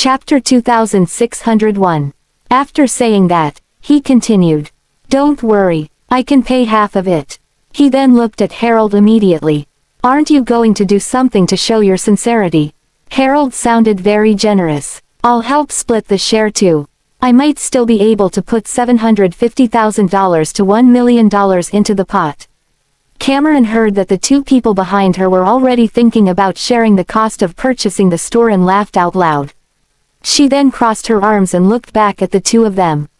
Chapter 2601. After saying that, he continued. Don't worry, I can pay half of it. He then looked at Harold immediately. Aren't you going to do something to show your sincerity? Harold sounded very generous. I'll help split the share too. I might still be able to put $750,000 to $1 million into the pot. Cameron heard that the two people behind her were already thinking about sharing the cost of purchasing the store and laughed out loud. She then crossed her arms and looked back at the two of them.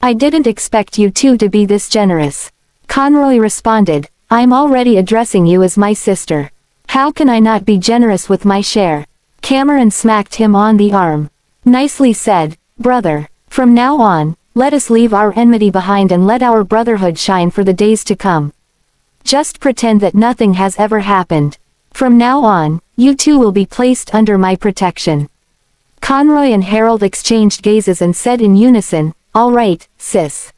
I didn't expect you two to be this generous. Conroy responded, I'm already addressing you as my sister. How can I not be generous with my share? Cameron smacked him on the arm. Nicely said, brother. From now on, let us leave our enmity behind and let our brotherhood shine for the days to come. Just pretend that nothing has ever happened. From now on, you two will be placed under my protection. Conroy and Harold exchanged gazes and said in unison, all right, sis.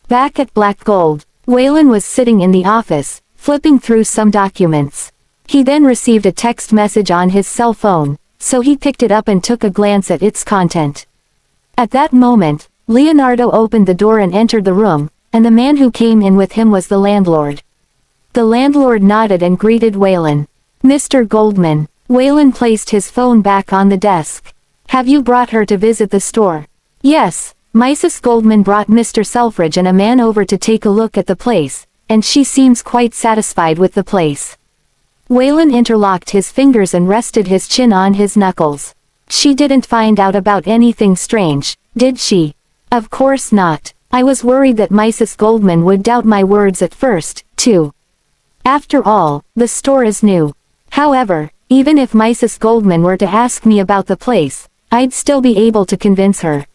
Back at Black Gold, Whan was sitting in the office, flipping through some documents. He then received a text message on his cell phone, so he picked it up and took a glance at its content. At that moment, Leonardo opened the door and entered the room, and the man who came in with him was the landlord. The landlord nodded and greeted Whan. Mr. Goldman. Whan placed his phone back on the desk. Have you brought her to visit the store? Yes, Mrs. Goldman brought Mr. Selfridge and a man over to take a look at the place, and she seems quite satisfied with the place. Whan interlocked his fingers and rested his chin on his knuckles. She didn't find out about anything strange, did she? Of course not. I was worried that Mrs. Goldman would doubt my words at first, too. After all, the store is new. However, even if Mrs. Goldman were to ask me about the place, I'd still be able to convince her.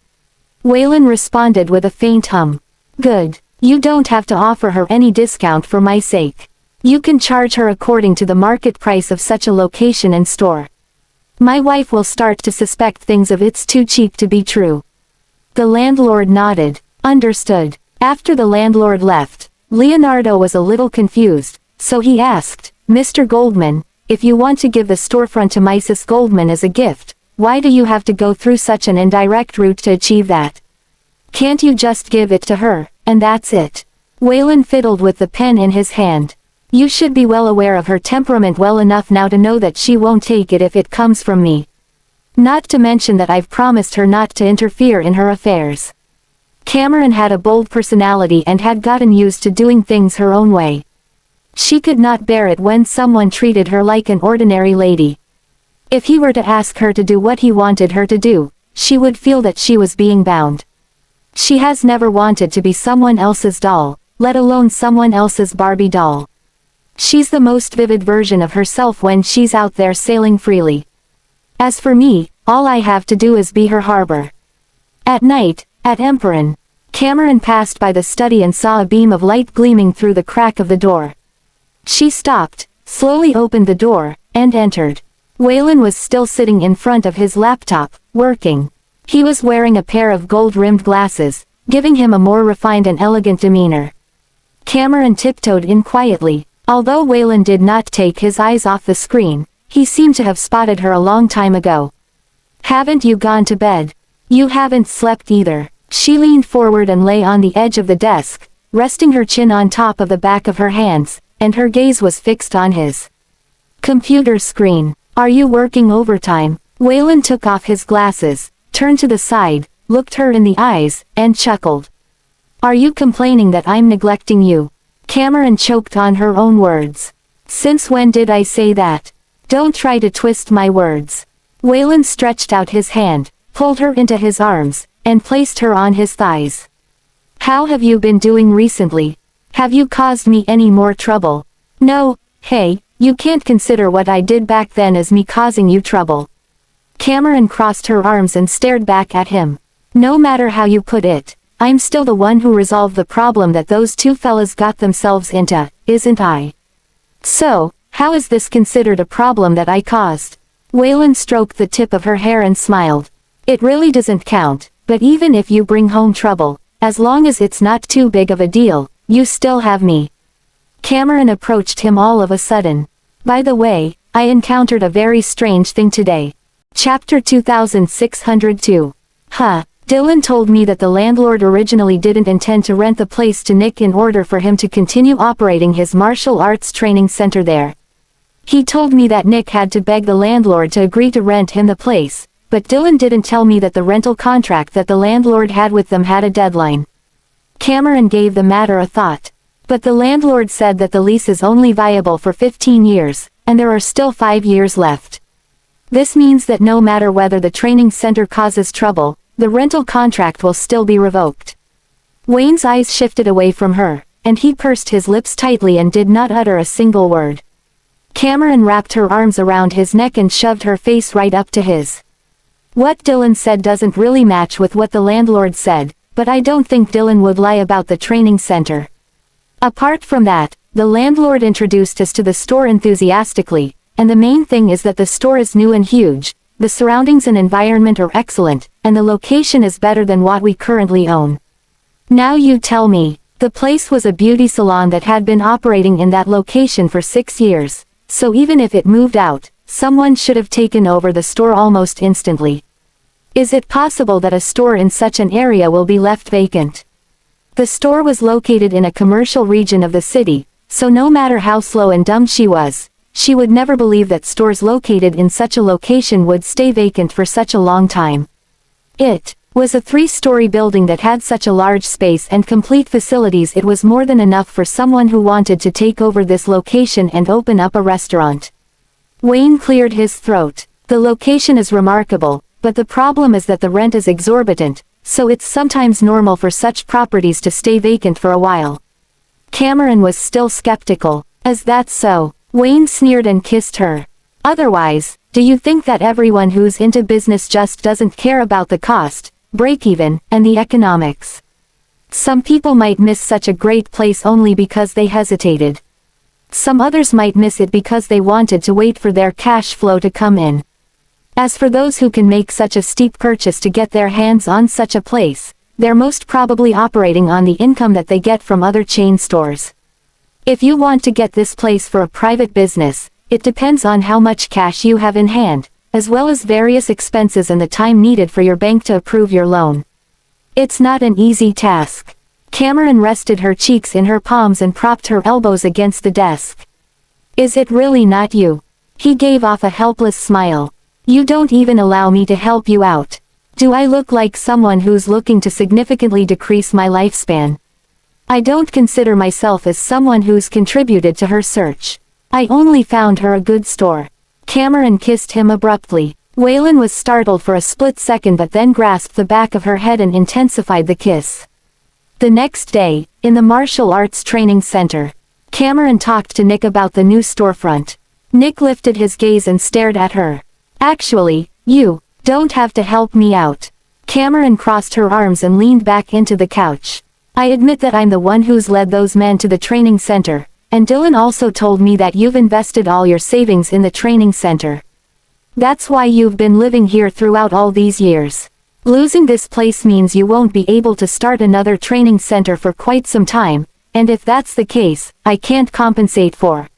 Whan responded with a faint hum. Good. You don't have to offer her any discount for my sake. You can charge her according to the market price of such a location and store. My wife will start to suspect things if it's too cheap to be true. The landlord nodded. Understood. After the landlord left, Leonardo was a little confused, so he asked, Mr. Goldman, if you want to give the storefront to Mrs. Goldman as a gift, why do you have to go through such an indirect route to achieve that? Can't you just give it to her, and that's it? Whan fiddled with the pen in his hand. You should be well aware of her temperament well enough now to know that she won't take it if it comes from me. Not to mention that I've promised her not to interfere in her affairs. Cameron had a bold personality and had gotten used to doing things her own way. She could not bear it when someone treated her like an ordinary lady. If he were to ask her to do what he wanted her to do, she would feel that she was being bound. She has never wanted to be someone else's doll, let alone someone else's Barbie doll. She's the most vivid version of herself when she's out there sailing freely. As for me, all I have to do is be her harbor. At night, at Emperin, Cameron passed by the study and saw a beam of light gleaming through the crack of the door. She stopped, slowly opened the door, and entered. Whan was still sitting in front of his laptop, working. He was wearing a pair of gold-rimmed glasses, giving him a more refined and elegant demeanor. Cameron tiptoed in quietly. Although Whan did not take his eyes off the screen, he seemed to have spotted her a long time ago. Haven't you gone to bed? You haven't slept either. She leaned forward and lay on the edge of the desk, resting her chin on top of the back of her hands, and her gaze was fixed on his computer screen. Are you working overtime? Whan took off his glasses, turned to the side, looked her in the eyes, and chuckled. Are you complaining that I'm neglecting you? Cameron choked on her own words. Since when did I say that? Don't try to twist my words. Whan stretched out his hand, pulled her into his arms, and placed her on his thighs. How have you been doing recently? Have you caused me any more trouble? No, hey, you can't consider what I did back then as me causing you trouble. Cameron crossed her arms and stared back at him. No matter how you put it, I'm still the one who resolved the problem that those two fellas got themselves into, isn't I? So, how is this considered a problem that I caused? Whan stroked the tip of her hair and smiled. It really doesn't count, but even if you bring home trouble, as long as it's not too big of a deal, you still have me. Cameron approached him all of a sudden. By the way, I encountered a very strange thing today. Chapter 2602. Dylan told me that the landlord originally didn't intend to rent the place to Nick in order for him to continue operating his martial arts training center there. He told me that Nick had to beg the landlord to agree to rent him the place, but Dylan didn't tell me that the rental contract that the landlord had with them had a deadline. Cameron gave the matter a thought. But the landlord said that the lease is only viable for 15 years, and there are still 5 years left. This means that no matter whether the training center causes trouble, the rental contract will still be revoked. Wayne's eyes shifted away from her, and he pursed his lips tightly and did not utter a single word. Cameron wrapped her arms around his neck and shoved her face right up to his. What Dylan said doesn't really match with what the landlord said, but I don't think Dylan would lie about the training center. Apart from that, the landlord introduced us to the store enthusiastically, and the main thing is that the store is new and huge, the surroundings and environment are excellent, and the location is better than what we currently own. Now you tell me, the place was a beauty salon that had been operating in that location for 6 years, so even if it moved out, someone should have taken over the store almost instantly. Is it possible that a store in such an area will be left vacant? The store was located in a commercial region of the city, so no matter how slow and dumb she was, she would never believe that stores located in such a location would stay vacant for such a long time. It was a 3-story building that had such a large space and complete facilities. It was more than enough for someone who wanted to take over this location and open up a restaurant. Wayne cleared his throat. The location is remarkable, but the problem is that the rent is exorbitant, so it's sometimes normal for such properties to stay vacant for a while. Cameron was still skeptical. Is that so? Wayne sneered and kissed her. Otherwise, do you think that everyone who's into business just doesn't care about the cost, break-even, and the economics? Some people might miss such a great place only because they hesitated. Some others might miss it because they wanted to wait for their cash flow to come in. As for those who can make such a steep purchase to get their hands on such a place, they're most probably operating on the income that they get from other chain stores. If you want to get this place for a private business, it depends on how much cash you have in hand, as well as various expenses and the time needed for your bank to approve your loan. It's not an easy task. Cameron rested her cheeks in her palms and propped her elbows against the desk. Is it really not you? He gave off a helpless smile. You don't even allow me to help you out. Do I look like someone who's looking to significantly decrease my lifespan? I don't consider myself as someone who's contributed to her search. I only found her a good store. Cameron kissed him abruptly. Waylon was startled for a split second but then grasped the back of her head and intensified the kiss. The next day, in the martial arts training center, Cameron talked to Nick about the new storefront. Nick lifted his gaze and stared at her. Actually, you don't have to help me out. Cameron crossed her arms and leaned back into the couch. I admit that I'm the one who's led those men to the training center, and Dylan also told me that you've invested all your savings in the training center. That's why you've been living here throughout all these years. Losing this place means you won't be able to start another training center for quite some time, and if that's the case, I can't compensate for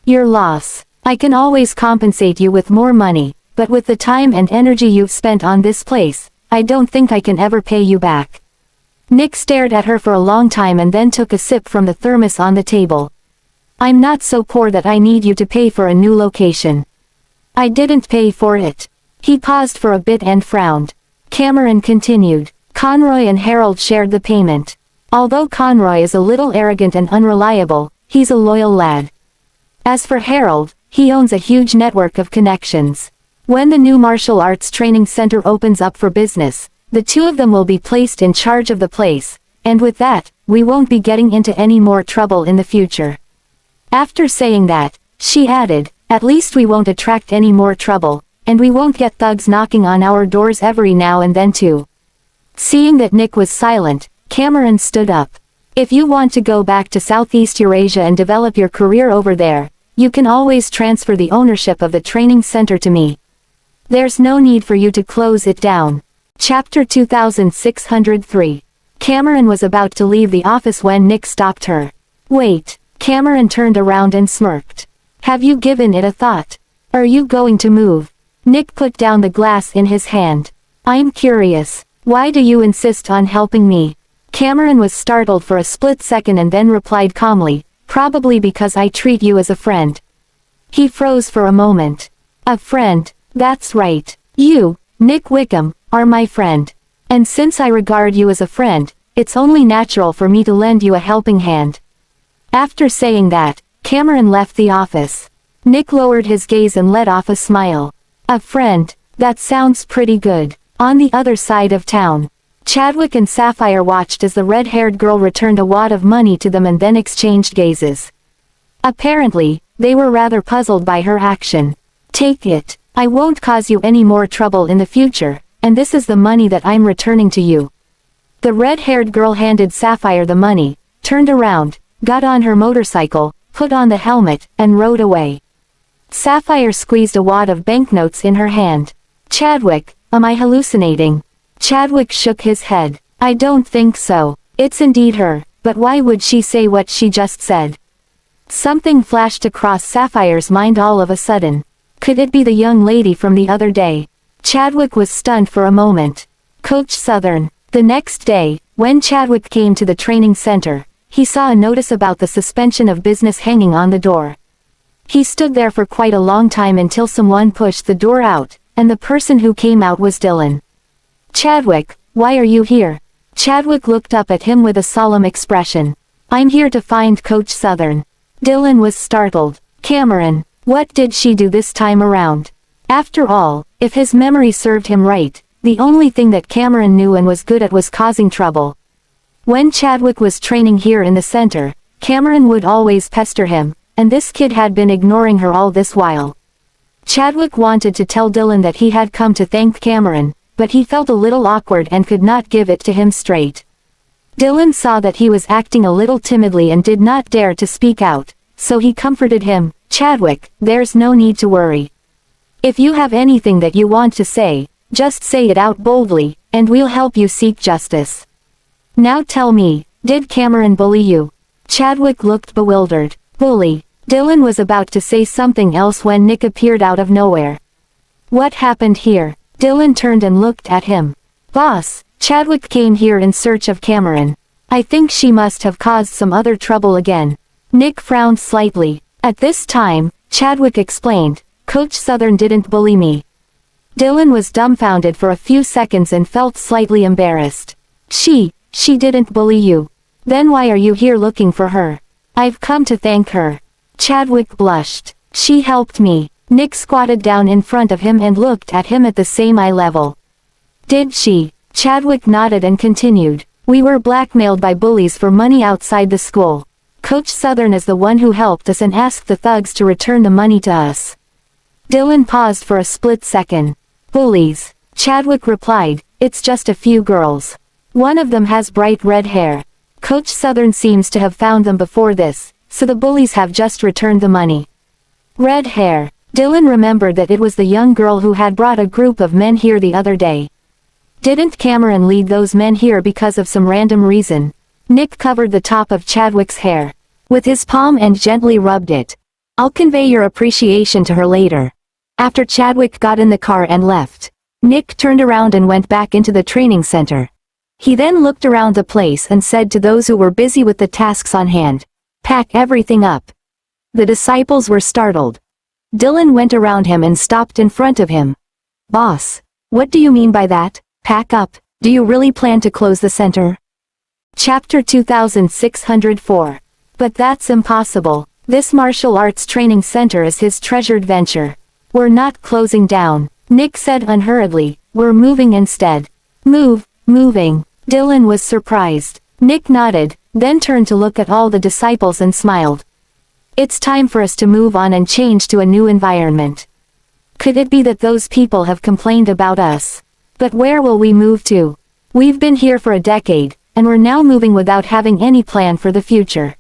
your loss. I can always compensate you with more money, but with the time and energy you've spent on this place, I don't think I can ever pay you back. Nick stared at her for a long time and then took a sip from the thermos on the table. I'm not so poor that I need you to pay for a new location. I didn't pay for it. He paused for a bit and frowned. Cameron continued. Conroy and Harold shared the payment. Although Conroy is a little arrogant and unreliable, he's a loyal lad. As for Harold, he owns a huge network of connections. When the new martial arts training center opens up for business, the two of them will be placed in charge of the place, and with that, we won't be getting into any more trouble in the future. After saying that, she added, at least we won't attract any more trouble, and we won't get thugs knocking on our doors every now and then too. Seeing that Nick was silent, Cameron stood up. If you want to go back to Southeast Eurasia and develop your career over there, you can always transfer the ownership of the training center to me. There's no need for you to close it down. Chapter 2603. Cameron was about to leave the office when Nick stopped her. Wait. Cameron turned around and smirked. Have you given it a thought? Are you going to move? Nick put down the glass in his hand. I'm curious. Why do you insist on helping me? Cameron was startled for a split second and then replied calmly, probably because I treat you as a friend. He froze for a moment. A friend, that's right. You, Nick Wickham, are my friend. And since I regard you as a friend, it's only natural for me to lend you a helping hand. After saying that, Cameron left the office. Nick lowered his gaze and let off a smile. A friend, that sounds pretty good. On the other side of town, Chadwick and Sapphire watched as the red-haired girl returned a wad of money to them and then exchanged gazes. Apparently, they were rather puzzled by her action. Take it. I won't cause you any more trouble in the future, and this is the money that I'm returning to you. The red-haired girl handed Sapphire the money, turned around, got on her motorcycle, put on the helmet, and rode away. Sapphire squeezed a wad of banknotes in her hand. Chadwick, am I hallucinating? Chadwick shook his head. I don't think so. It's indeed her, but why would she say what she just said? Something flashed across Sapphire's mind all of a sudden. Could it be the young lady from the other day? Chadwick was stunned for a moment. Coach Southern. The next day, when Chadwick came to the training center, he saw a notice about the suspension of business hanging on the door. He stood there for quite a long time until someone pushed the door out, and the person who came out was Dylan. Chadwick, why are you here? Chadwick looked up at him with a solemn expression. I'm here to find Coach Southern. Dylan was startled. Cameron, what did she do this time around? After all, if his memory served him right, the only thing that Cameron knew and was good at was causing trouble. When Chadwick was training here in the center, Cameron would always pester him, and this kid had been ignoring her all this while. Chadwick wanted to tell Dylan that he had come to thank Cameron, but he felt a little awkward and could not give it to him straight. Dylan saw that he was acting a little timidly and did not dare to speak out, so he comforted him. Chadwick, there's no need to worry. If you have anything that you want to say, just say it out boldly, and we'll help you seek justice. Now tell me, did Cameron bully you? Chadwick looked bewildered. Bully. Dylan was about to say something else when Nick appeared out of nowhere. What happened here? Dylan turned and looked at him. Boss, Chadwick came here in search of Cameron. I think she must have caused some other trouble again. Nick frowned slightly. At this time, Chadwick explained, Coach Southern didn't bully me. Dylan was dumbfounded for a few seconds and felt slightly embarrassed. She didn't bully you. Then why are you here looking for her? I've come to thank her. Chadwick blushed. She helped me. Nick squatted down in front of him and looked at him at the same eye level. Did she? Chadwick nodded and continued. We were blackmailed by bullies for money outside the school. Coach Southern is the one who helped us and asked the thugs to return the money to us. Dylan paused for a split second. Bullies. Chadwick replied, it's just a few girls. One of them has bright red hair. Coach Southern seems to have found them before this, so the bullies have just returned the money. Red hair. Dylan remembered that it was the young girl who had brought a group of men here the other day. Didn't Cameron lead those men here because of some random reason? Nick covered the top of Chadwick's hair with his palm and gently rubbed it. I'll convey your appreciation to her later. After Chadwick got in the car and left, Nick turned around and went back into the training center. He then looked around the place and said to those who were busy with the tasks on hand, pack everything up. The disciples were startled. Dylan went around him and stopped in front of him. Boss, what do you mean by that? Pack up. Do you really plan to close the center? Chapter 2604. But that's impossible. This martial arts training center is his treasured venture. We're not closing down, Nick said unhurriedly, we're moving instead. Moving. Dylan was surprised. Nick nodded, then turned to look at all the disciples and smiled. It's time for us to move on and change to a new environment. Could it be that those people have complained about us? But where will we move to? We've been here for a decade, and we're now moving without having any plan for the future.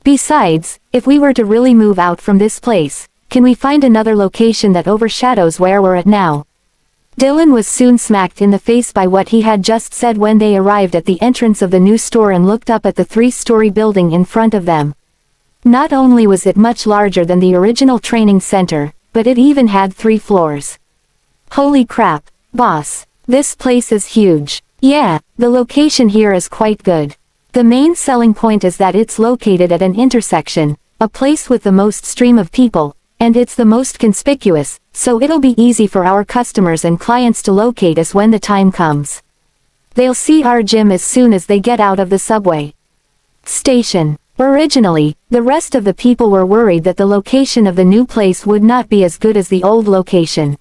Besides, if we were to really move out from this place, can we find another location that overshadows where we're at now? Dylan was soon smacked in the face by what he had just said when they arrived at the entrance of the new store and looked up at the 3-story building in front of them. Not only was it much larger than the original training center, but it even had 3 floors. Holy crap, boss. This place is huge. Yeah, the location here is quite good. The main selling point is that it's located at an intersection, a place with the most stream of people, and it's the most conspicuous, so it'll be easy for our customers and clients to locate us when the time comes. They'll see our gym as soon as they get out of the subway station. Originally, the rest of the people were worried that the location of the new place would not be as good as the old location.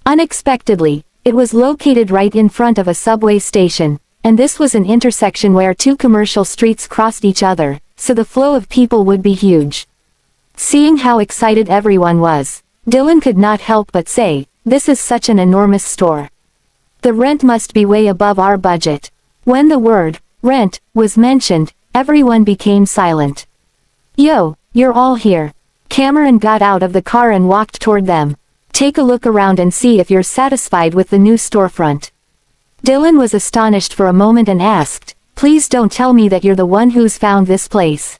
Unexpectedly, it was located right in front of a subway station, and this was an intersection where two commercial streets crossed each other, so the flow of people would be huge. Seeing how excited everyone was, Dylan could not help but say, "This is such an enormous store. The rent must be way above our budget." When the word, rent, was mentioned, everyone became silent. "Yo, you're all here." Cameron got out of the car and walked toward them. "Take a look around and see if you're satisfied with the new storefront." Dylan was astonished for a moment and asked, "Please don't tell me that you're the one who's found this place."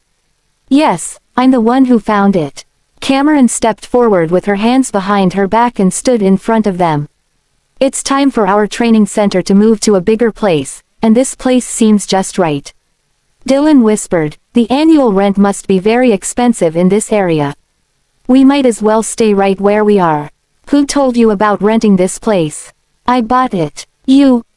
"Yes, I'm the one who found it." Cameron stepped forward with her hands behind her back and stood in front of them. "It's time for our training center to move to a bigger place, and this place seems just right." Dylan whispered, "The annual rent must be very expensive in this area. We might as well stay right where we are." "Who told you about renting this place?" "I bought it."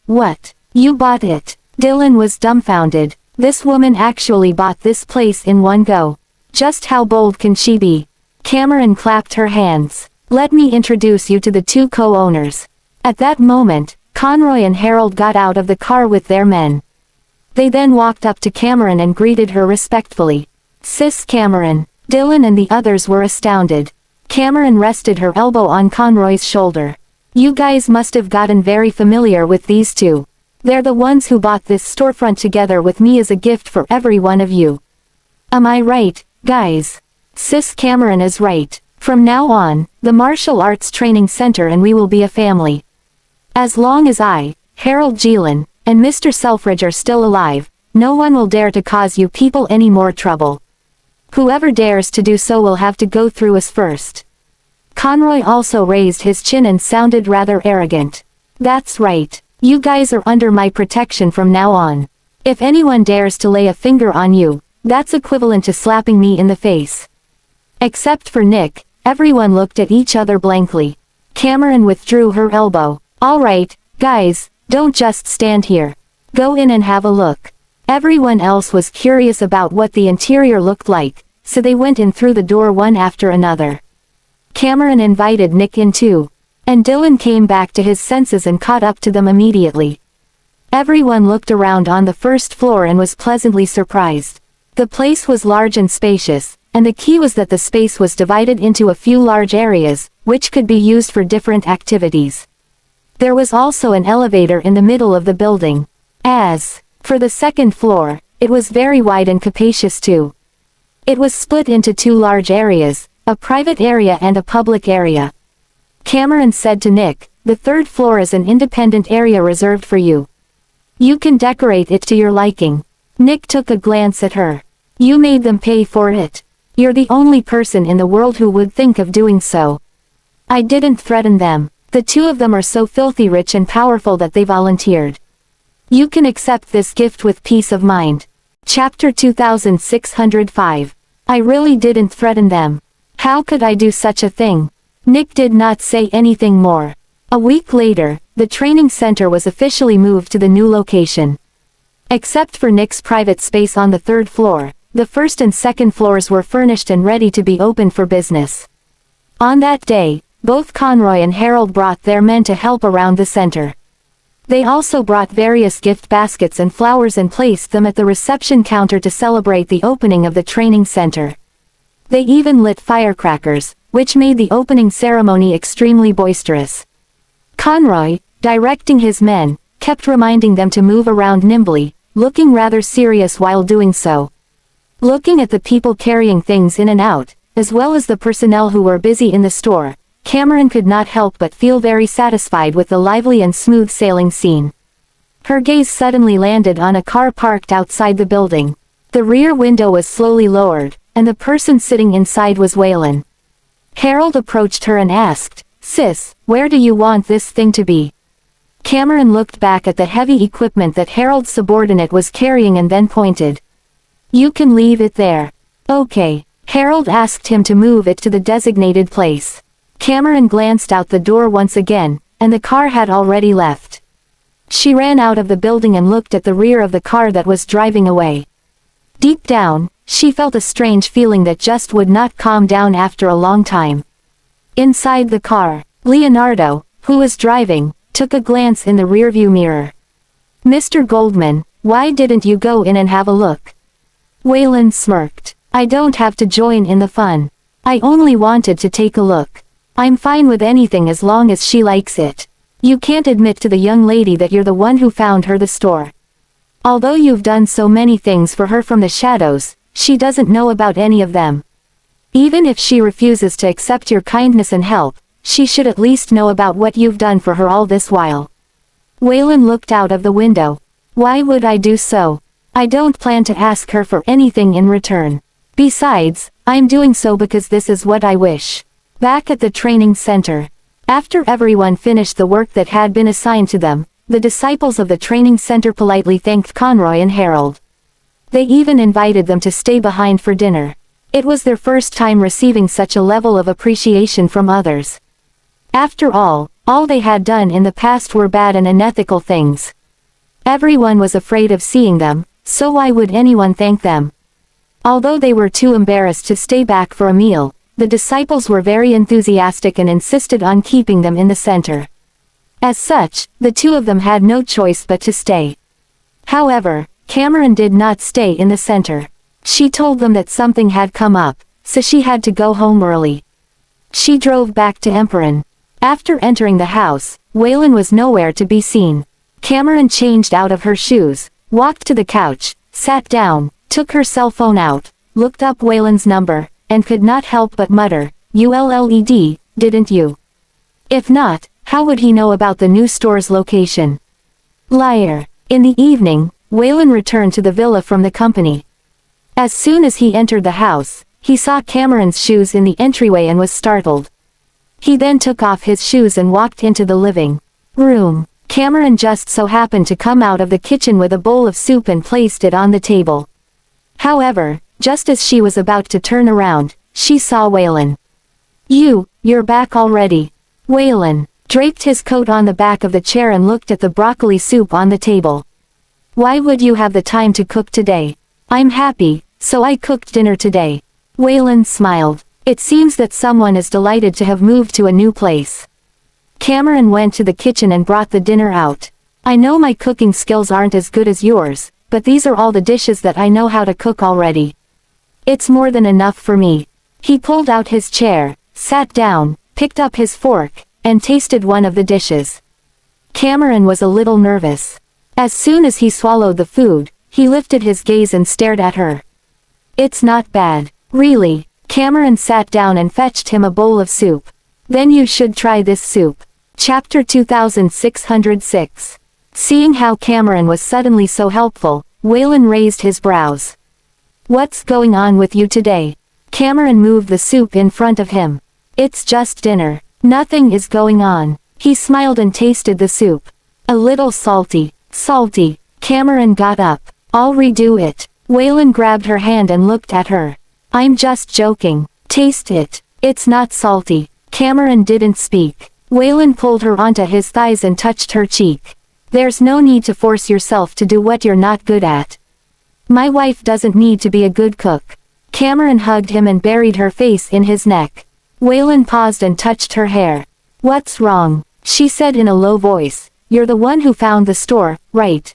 What? You bought it?" Dylan was dumbfounded. This woman actually bought this place in one go. Just how bold can she be? Cameron clapped her hands. "Let me introduce you to the two co-owners." At that moment, Conroy and Harold got out of the car with their men. They then walked up to Cameron and greeted her respectfully. "Sis Cameron." Dylan and the others were astounded. Cameron rested her elbow on Conroy's shoulder. "You guys must have gotten very familiar with these two. They're the ones who bought this storefront together with me as a gift for every one of you. Am I right, guys?" Sis Cameron is right. From now on, the martial arts training center and we will be a family. As long as I, Harold Gielan, and Mr. Selfridge are still alive, no one will dare to cause you people any more trouble. Whoever dares to do so will have to go through us first. Conroy also raised his chin and sounded rather arrogant. "That's right. You guys are under my protection from now on. If anyone dares to lay a finger on you, that's equivalent to slapping me in the face." Except for Nick, everyone looked at each other blankly. Cameron withdrew her elbow. "All right, guys, don't just stand here. Go in and have a look." Everyone else was curious about what the interior looked like, so they went in through the door one after another. Cameron invited Nick in too, and Dylan came back to his senses and caught up to them immediately. Everyone looked around on the first floor and was pleasantly surprised. The place was large and spacious, and the key was that the space was divided into a few large areas, which could be used for different activities. There was also an elevator in the middle of the building. As for the second floor, it was very wide and capacious too. It was split into two large areas, a private area and a public area. Cameron said to Nick, "The third floor is an independent area reserved for you. You can decorate it to your liking." Nick took a glance at her. "You made them pay for it. You're the only person in the world who would think of doing so." "I didn't threaten them. The two of them are so filthy rich and powerful that they volunteered. You can accept this gift with peace of mind." Chapter 2605. I really didn't threaten them. How could I do such a thing? Nick did not say anything more. A week later, the training center was officially moved to the new location. Except for Nick's private space on the third floor, the first and second floors were furnished and ready to be opened for business. On that day, both Conroy and Harold brought their men to help around the center. They also brought various gift baskets and flowers and placed them at the reception counter to celebrate the opening of the training center. They even lit firecrackers, which made the opening ceremony extremely boisterous. Conroy, directing his men, kept reminding them to move around nimbly, looking rather serious while doing so. Looking at the people carrying things in and out, as well as the personnel who were busy in the store, Cameron could not help but feel very satisfied with the lively and smooth sailing scene. Her gaze suddenly landed on a car parked outside the building. The rear window was slowly lowered, and the person sitting inside was Whan. Harold approached her and asked, Sis, where do you want this thing to be? Cameron looked back at the heavy equipment that Harold's subordinate was carrying and then pointed. You can leave it there. Okay. Harold asked him to move it to the designated place. Cameron glanced out the door once again, and the car had already left. She ran out of the building and looked at the rear of the car that was driving away. Deep down, she felt a strange feeling that just would not calm down after a long time. Inside the car, Leonardo, who was driving, took a glance in the rearview mirror. Mr. Goldman, why didn't you go in and have a look? Whan smirked. I don't have to join in the fun. I only wanted to take a look. I'm fine with anything as long as she likes it. You can't admit to the young lady that you're the one who found her the store. Although you've done so many things for her from the shadows, she doesn't know about any of them. Even if she refuses to accept your kindness and help, she should at least know about what you've done for her all this while. Whan looked out of the window. Why would I do so? I don't plan to ask her for anything in return. Besides, I'm doing so because this is what I wish. Back at the training center. After everyone finished the work that had been assigned to them, the disciples of the training center politely thanked Conroy and Harold. They even invited them to stay behind for dinner. It was their first time receiving such a level of appreciation from others. After all they had done in the past were bad and unethical things. Everyone was afraid of seeing them, so why would anyone thank them? Although they were too embarrassed to stay back for a meal, the disciples were very enthusiastic and insisted on keeping them in the center. As such, the two of them had no choice but to stay. However, Cameron did not stay in the center. She told them that something had come up, so she had to go home early. She drove back to Emperin. After entering the house, Whan was nowhere to be seen. Cameron changed out of her shoes, walked to the couch, sat down, took her cell phone out, looked up Whalen's number, and could not help but mutter, "ULLED, didn't you?" If not, how would he know about the new store's location? Liar. In the evening, Whan returned to the villa from the company. As soon as he entered the house, he saw Cameron's shoes in the entryway and was startled. He then took off his shoes and walked into the living room. Cameron just so happened to come out of the kitchen with a bowl of soup and placed it on the table. However, just as she was about to turn around, she saw Whan. You're back already. Whan draped his coat on the back of the chair and looked at the broccoli soup on the table. Why would you have the time to cook today? I'm happy, so I cooked dinner today. Whan smiled. It seems that someone is delighted to have moved to a new place. Cameron went to the kitchen and brought the dinner out. I know my cooking skills aren't as good as yours, but these are all the dishes that I know how to cook already. It's more than enough for me. He pulled out his chair, sat down, picked up his fork, and tasted one of the dishes. Cameron was a little nervous. As soon as he swallowed the food, he lifted his gaze and stared at her. It's not bad, really. Cameron sat down and fetched him a bowl of soup. Then you should try this soup. Chapter 2606. Seeing how Cameron was suddenly so helpful, Whan raised his brows. What's going on with you today? Cameron moved the soup in front of him. It's just dinner. Nothing is going on. He smiled and tasted the soup. A little salty. Salty. Cameron got up. I'll redo it. Whan grabbed her hand and looked at her. I'm just joking. Taste it. It's not salty. Cameron didn't speak. Whan pulled her onto his thighs and touched her cheek. There's no need to force yourself to do what you're not good at. My wife doesn't need to be a good cook. Cameron hugged him and buried her face in his neck. Whan paused and touched her hair. What's wrong? She said in a low voice. You're the one who found the store, right?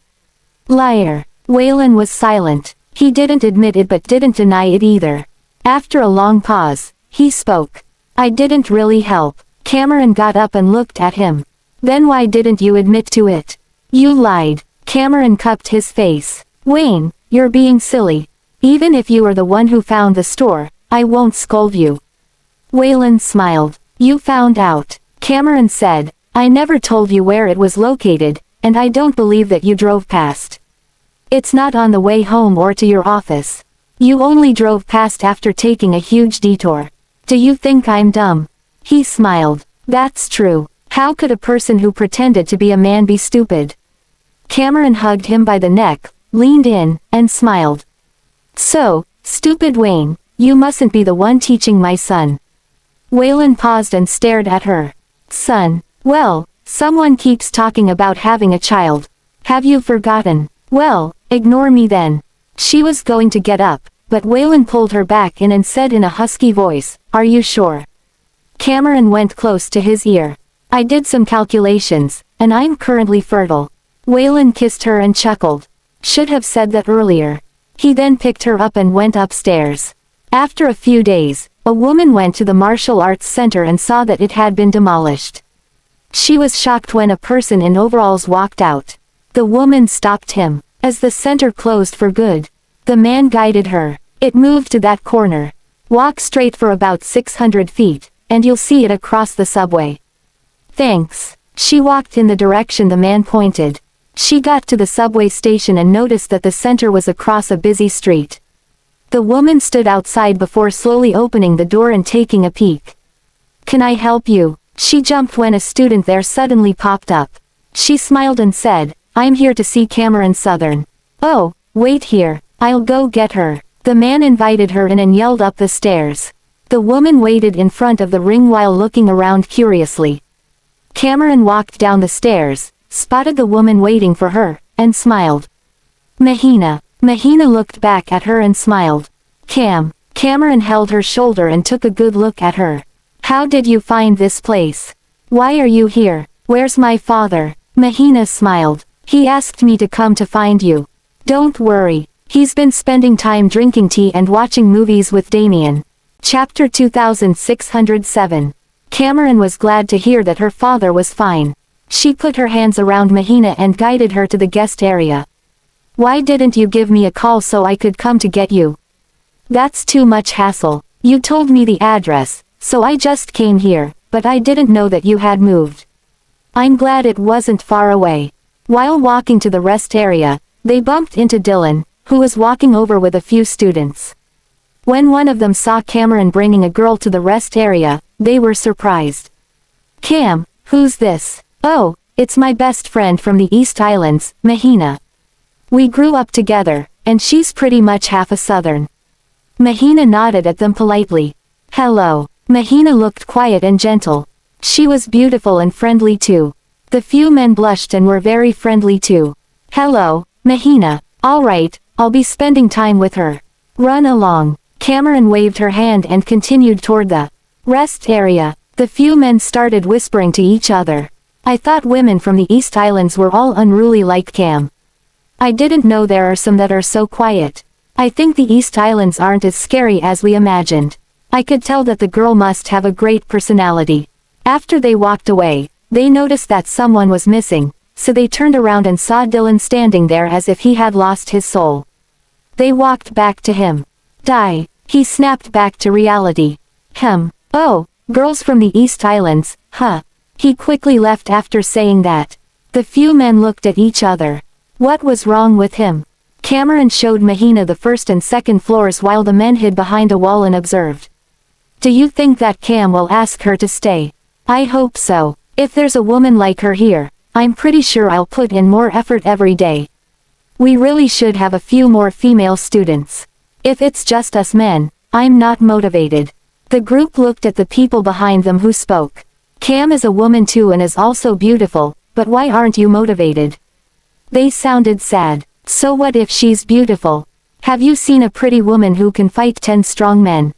Liar. Whan was silent. He didn't admit it but didn't deny it either. After a long pause, he spoke. I didn't really help. Cameron got up and looked at him. Then why didn't you admit to it? You lied. Cameron cupped his face. Whan, you're being silly. Even if you are the one who found the store, I won't scold you. Whan smiled. You found out. Cameron said. I never told you where it was located, and I don't believe that you drove past. It's not on the way home or to your office. You only drove past after taking a huge detour. Do you think I'm dumb? He smiled. That's true. How could a person who pretended to be a man be stupid? Cameron hugged him by the neck, leaned in, and smiled. So, stupid Whan, you mustn't be the one teaching my son. Whan paused and stared at her. Son, well, someone keeps talking about having a child. Have you forgotten? Well, ignore me then. She was going to get up, but Whan pulled her back in and said in a husky voice, Are you sure? Cameron went close to his ear. I did some calculations, and I'm currently fertile. Whan kissed her and chuckled. Should have said that earlier. He then picked her up and went upstairs. After a few days, a woman went to the martial arts center and saw that it had been demolished. She was shocked when a person in overalls walked out. The woman stopped him. As the center closed for good, the man guided her. It moved to that corner. Walk straight for about 600 feet, and you'll see it across the subway. Thanks. She walked in the direction the man pointed. She got to the subway station and noticed that the center was across a busy street. The woman stood outside before slowly opening the door and taking a peek. Can I help you? She jumped when a student there suddenly popped up. She smiled and said, I'm here to see Cameron Southern. Oh, wait here, I'll go get her. The man invited her in and yelled up the stairs. The woman waited in front of the ring while looking around curiously. Cameron walked down the stairs, spotted the woman waiting for her, and smiled. Mahina. Mahina looked back at her and smiled. Cameron held her shoulder and took a good look at her. How did you find this place? Why are you here? Where's my father? Mahina smiled. He asked me to come to find you. Don't worry. He's been spending time drinking tea and watching movies with Damien. Chapter 2607. Cameron was glad to hear that her father was fine. She put her hands around Mahina and guided her to the guest area. Why didn't you give me a call so I could come to get you? That's too much hassle. You told me the address, so I just came here, but I didn't know that you had moved. I'm glad it wasn't far away. While walking to the rest area, they bumped into Dylan, who was walking over with a few students. When one of them saw Cameron bringing a girl to the rest area, they were surprised. Cam, who's this? Oh, it's my best friend from the East Islands, Mahina. We grew up together, and she's pretty much half a Southern. Mahina nodded at them politely. Hello. Mahina looked quiet and gentle. She was beautiful and friendly too. The few men blushed and were very friendly too. Hello, Mahina. Alright, I'll be spending time with her. Run along. Cameron waved her hand and continued toward the rest area. The few men started whispering to each other. I thought women from the East Islands were all unruly like Cam. I didn't know there are some that are so quiet. I think the East Islands aren't as scary as we imagined. I could tell that the girl must have a great personality. After they walked away, they noticed that someone was missing, so they turned around and saw Dylan standing there as if he had lost his soul. They walked back to him. Die. He snapped back to reality. Oh, girls from the East Islands, huh? He quickly left after saying that. The few men looked at each other. What was wrong with him? Cameron showed Mahina the first and second floors while the men hid behind a wall and observed. Do you think that Cam will ask her to stay? I hope so. If there's a woman like her here, I'm pretty sure I'll put in more effort every day. We really should have a few more female students. If it's just us men, I'm not motivated. The group looked at the people behind them who spoke. Cam is a woman too and is also beautiful, but why aren't you motivated? They sounded sad. So what if she's beautiful? Have you seen a pretty woman who can fight 10 strong men?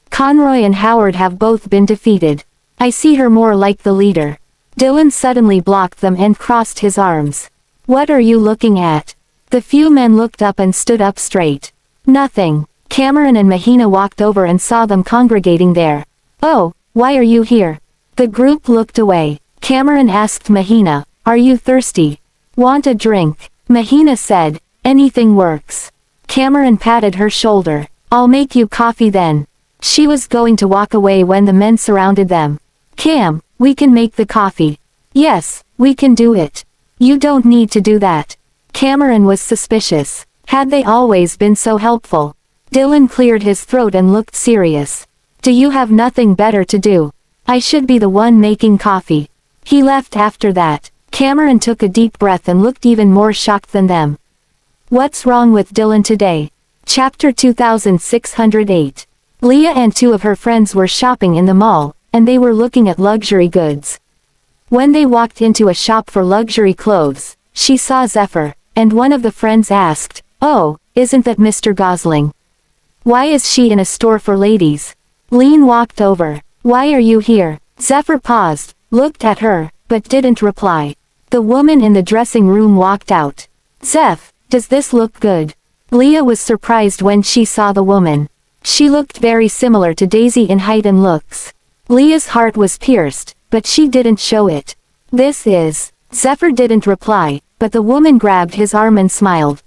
Conroy and Howard have both been defeated. I see her more like the leader. Dylan suddenly blocked them and crossed his arms. What are you looking at? The few men looked up and stood up straight. Nothing. Cameron and Mahina walked over and saw them congregating there. Oh, why are you here? The group looked away. Cameron asked Mahina, are you thirsty? Want a drink? Mahina said, anything works. Cameron patted her shoulder. I'll make you coffee then. She was going to walk away when the men surrounded them. Cam, we can make the coffee. Yes, we can do it. You don't need to do that. Cameron was suspicious. Had they always been so helpful? Dylan cleared his throat and looked serious. Do you have nothing better to do? I should be the one making coffee. He left after that. Cameron took a deep breath and looked even more shocked than them. What's wrong with Dylan today? Chapter 2608. Leah and two of her friends were shopping in the mall, and they were looking at luxury goods. When they walked into a shop for luxury clothes, she saw Zephyr, and one of the friends asked, "Oh, isn't that Mr. Gosling? Why is she in a store for ladies?" Lean walked over. "Why are you here?" Zephyr paused, looked at her, but didn't reply. The woman in the dressing room walked out. "Zeph, does this look good?" Leah was surprised when she saw the woman. She looked very similar to Daisy in height and looks. Leah's heart was pierced, but she didn't show it. "This is..." Zephyr didn't reply, but the woman grabbed his arm and smiled.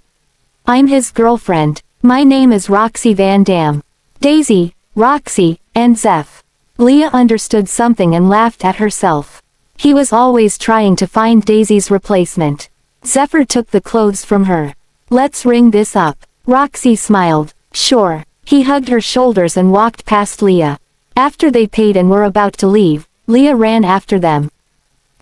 "I'm his girlfriend. My name is Roxy Van Dam." Daisy, Roxy, and Zeph. Leah understood something and laughed at herself. He was always trying to find Daisy's replacement. Zephyr took the clothes from her. "Let's ring this up." Roxy smiled. "Sure." He hugged her shoulders and walked past Leah. After they paid and were about to leave, Leah ran after them.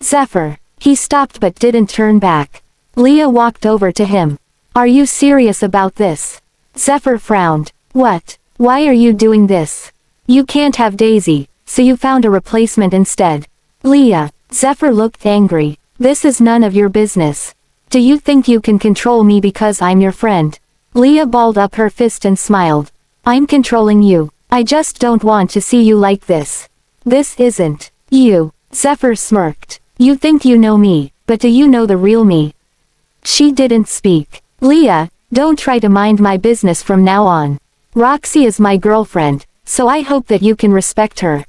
"Zephyr." He stopped but didn't turn back. Leah walked over to him. "Are you serious about this?" Zephyr frowned. "What? Why are you doing this? You can't have Daisy, so you found a replacement instead." "Leah." Zephyr looked angry. "This is none of your business. Do you think you can control me because I'm your friend?" Leah balled up her fist and smiled. "I'm controlling you. I just don't want to see you like this. This isn't you." Zephyr smirked. "You think you know me, but do you know the real me?" She didn't speak. "Leah, don't try to mind my business from now on. Roxy is my girlfriend, so I hope that you can respect her."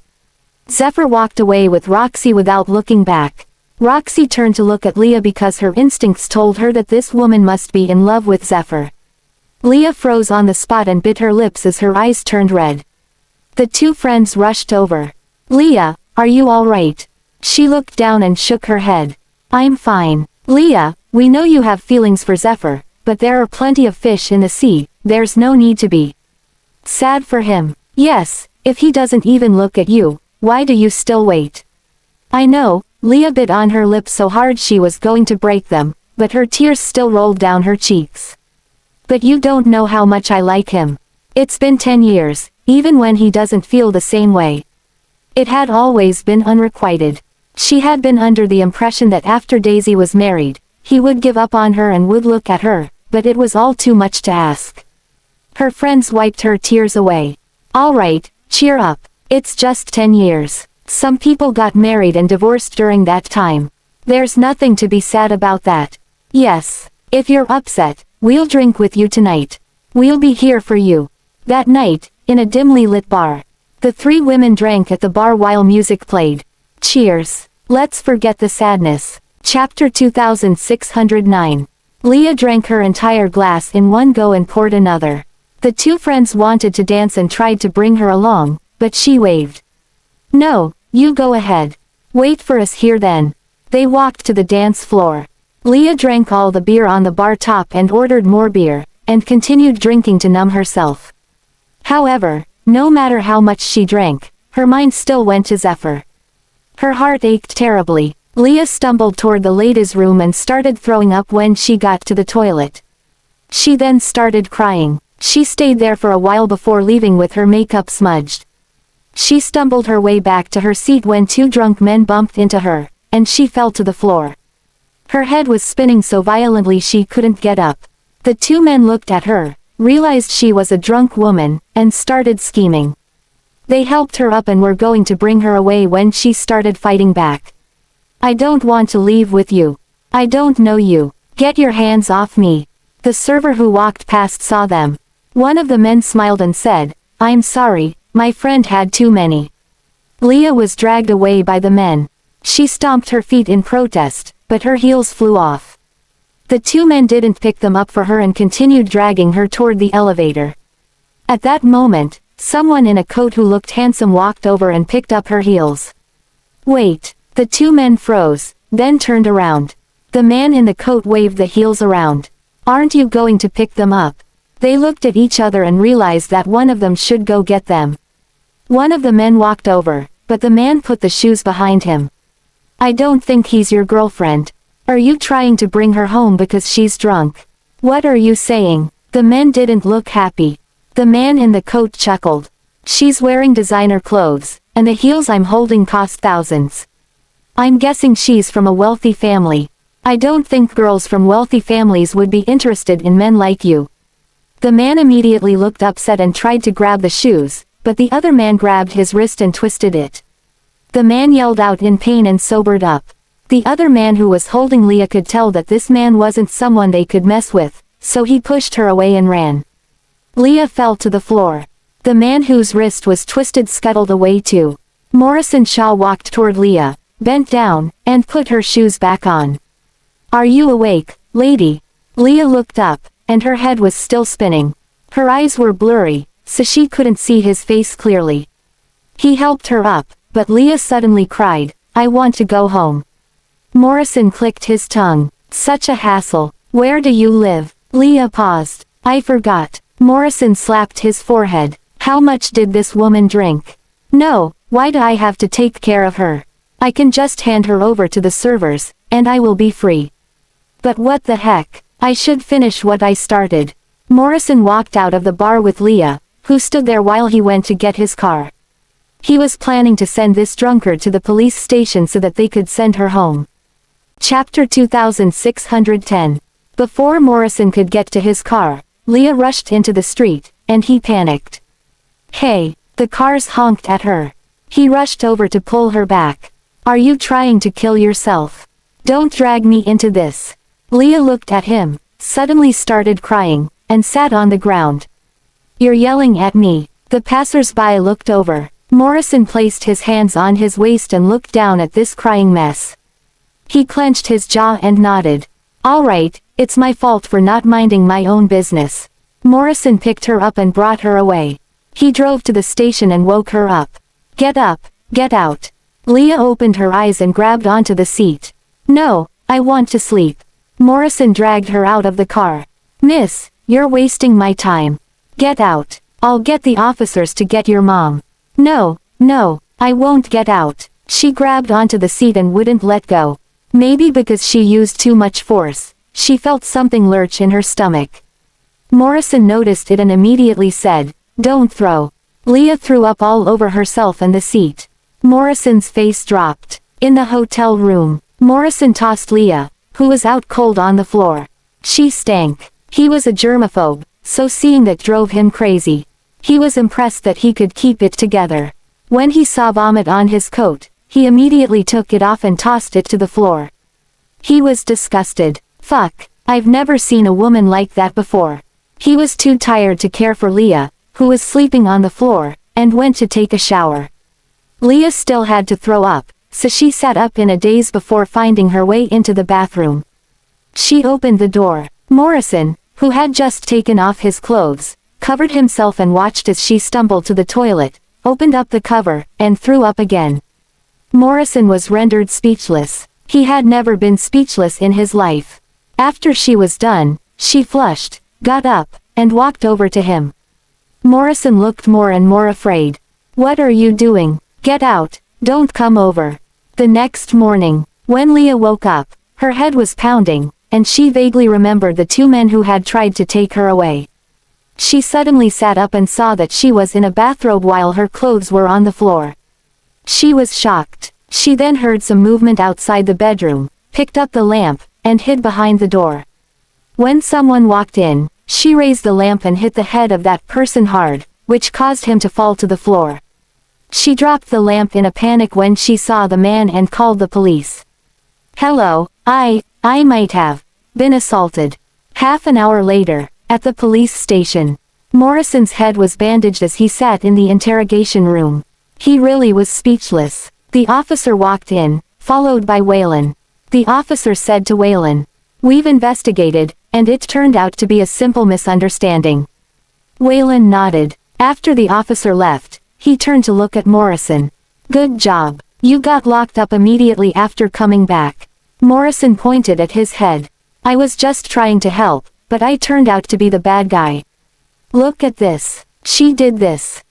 Zephyr walked away with Roxy without looking back. Roxy turned to look at Leah because her instincts told her that this woman must be in love with Zephyr. Leah froze on the spot and bit her lips as her eyes turned red. The two friends rushed over. "Leah, are you all right?" She looked down and shook her head. "I'm fine." "Leah, we know you have feelings for Zephyr, but there are plenty of fish in the sea, there's no need to be sad for him." "Yes, if he doesn't even look at you, why do you still wait?" "I know." Leah bit on her lips so hard she was going to break them, but her tears still rolled down her cheeks. "But you don't know how much I like him. It's been 10 years, even when he doesn't feel the same way." It had always been unrequited. She had been under the impression that after Daisy was married, he would give up on her and would look at her, but it was all too much to ask. Her friends wiped her tears away. "All right, cheer up. It's just 10 years. Some people got married and divorced during that time. There's nothing to be sad about that. Yes, if you're upset, we'll drink with you tonight. We'll be here for you." That night, in a dimly lit bar, the three women drank at the bar while music played. Cheers. Let's forget the sadness. Chapter 2609. Leah drank her entire glass in one go and poured another. The two friends wanted to dance and tried to bring her along, but she waved. "No, you go ahead. Wait for us here then." They walked to the dance floor. Leah drank all the beer on the bar top and ordered more beer, and continued drinking to numb herself. However, no matter how much she drank, her mind still went to Zephyr. Her heart ached terribly. Leah stumbled toward the ladies' room and started throwing up when she got to the toilet. She then started crying. She stayed there for a while before leaving with her makeup smudged. She stumbled her way back to her seat when two drunk men bumped into her, and she fell to the floor. Her head was spinning so violently she couldn't get up. The two men looked at her, realized she was a drunk woman, and started scheming. They helped her up and were going to bring her away when she started fighting back. "I don't want to leave with you. I don't know you. Get your hands off me." The server who walked past saw them. One of the men smiled and said, "I'm sorry, my friend had too many." Leah was dragged away by the men. She stomped her feet in protest, but her heels flew off. The two men didn't pick them up for her and continued dragging her toward the elevator. At that moment, someone in a coat who looked handsome walked over and picked up her heels. "Wait." The two men froze, then turned around. The man in the coat waved the heels around. "Aren't you going to pick them up?" They looked at each other and realized that one of them should go get them. One of the men walked over, but the man put the shoes behind him. I don't think he's your girlfriend. Are you trying to bring her home because she's drunk? What are you saying? The men didn't look happy. The man in the coat chuckled. She's wearing designer clothes, and the heels I'm holding cost thousands. I'm guessing she's from a wealthy family. I don't think girls from wealthy families would be interested in men like you. The man immediately looked upset and tried to grab the shoes, but the other man grabbed his wrist and twisted it. The man yelled out in pain and sobered up. The other man who was holding Leah could tell that this man wasn't someone they could mess with, so he pushed her away and ran. Leah fell to the floor. The man whose wrist was twisted scuttled away too. Morrison Shaw walked toward Leah, bent down, and put her shoes back on. Are you awake, lady? Leah looked up, and her head was still spinning. Her eyes were blurry, so she couldn't see his face clearly. He helped her up, but Leah suddenly cried, I want to go home. Morrison clicked his tongue. Such a hassle. Where do you live? Leah paused. I forgot. Morrison slapped his forehead. How much did this woman drink? No, why do I have to take care of her? I can just hand her over to the servers, and I will be free. But what the heck? I should finish what I started. Morrison walked out of the bar with Leah, who stood there while he went to get his car. He was planning to send this drunkard to the police station so that they could send her home. Chapter 2610. Before Morrison could get to his car, Leah rushed into the street, and he panicked. Hey, the cars honked at her. He rushed over to pull her back. Are you trying to kill yourself? Don't drag me into this. Leah looked at him, suddenly started crying, and sat on the ground. You're yelling at me. The passers-by looked over. Morrison placed his hands on his waist and looked down at this crying mess. He clenched his jaw and nodded. All right, it's my fault for not minding my own business. Morrison picked her up and brought her away. He drove to the station and woke her up. Get up, get out. Leah opened her eyes and grabbed onto the seat. No, I want to sleep. Morrison dragged her out of the car. Miss, you're wasting my time. Get out. I'll get the officers to get your mom. No, I won't get out. She grabbed onto the seat and wouldn't let go. Maybe because she used too much force, she felt something lurch in her stomach. Morrison noticed it and immediately said, Don't throw. Leah threw up all over herself and the seat. Morrison's face dropped. In the hotel room, Morrison tossed Leah, who was out cold on the floor. She stank. He was a germaphobe, so seeing that drove him crazy. He was impressed that he could keep it together. When he saw vomit on his coat, he immediately took it off and tossed it to the floor. He was disgusted. Fuck, I've never seen a woman like that before. He was too tired to care for Leah, who was sleeping on the floor, and went to take a shower. Leah still had to throw up, so she sat up in a daze before finding her way into the bathroom. She opened the door. Morrison, who had just taken off his clothes, covered himself and watched as she stumbled to the toilet, opened up the cover, and threw up again. Morrison was rendered speechless. He had never been speechless in his life. After she was done, she flushed, got up, and walked over to him. Morrison looked more and more afraid. What are you doing? Get out, don't come over. The next morning, when Leah woke up, her head was pounding, and she vaguely remembered the two men who had tried to take her away. She suddenly sat up and saw that she was in a bathrobe while her clothes were on the floor. She was shocked. She then heard some movement outside the bedroom, picked up the lamp, and hid behind the door. When someone walked in, she raised the lamp and hit the head of that person hard, which caused him to fall to the floor. She dropped the lamp in a panic when she saw the man and called the police. Hello, I might have been assaulted. Half an hour later, at the police station, Morrison's head was bandaged as he sat in the interrogation room. He really was speechless. The officer walked in, followed by Whan. The officer said to Whan, We've investigated, and it turned out to be a simple misunderstanding. Whan nodded. After the officer left, he turned to look at Morrison. Good job. You got locked up immediately after coming back. Morrison pointed at his head. I was just trying to help, but I turned out to be the bad guy. Look at this. She did this.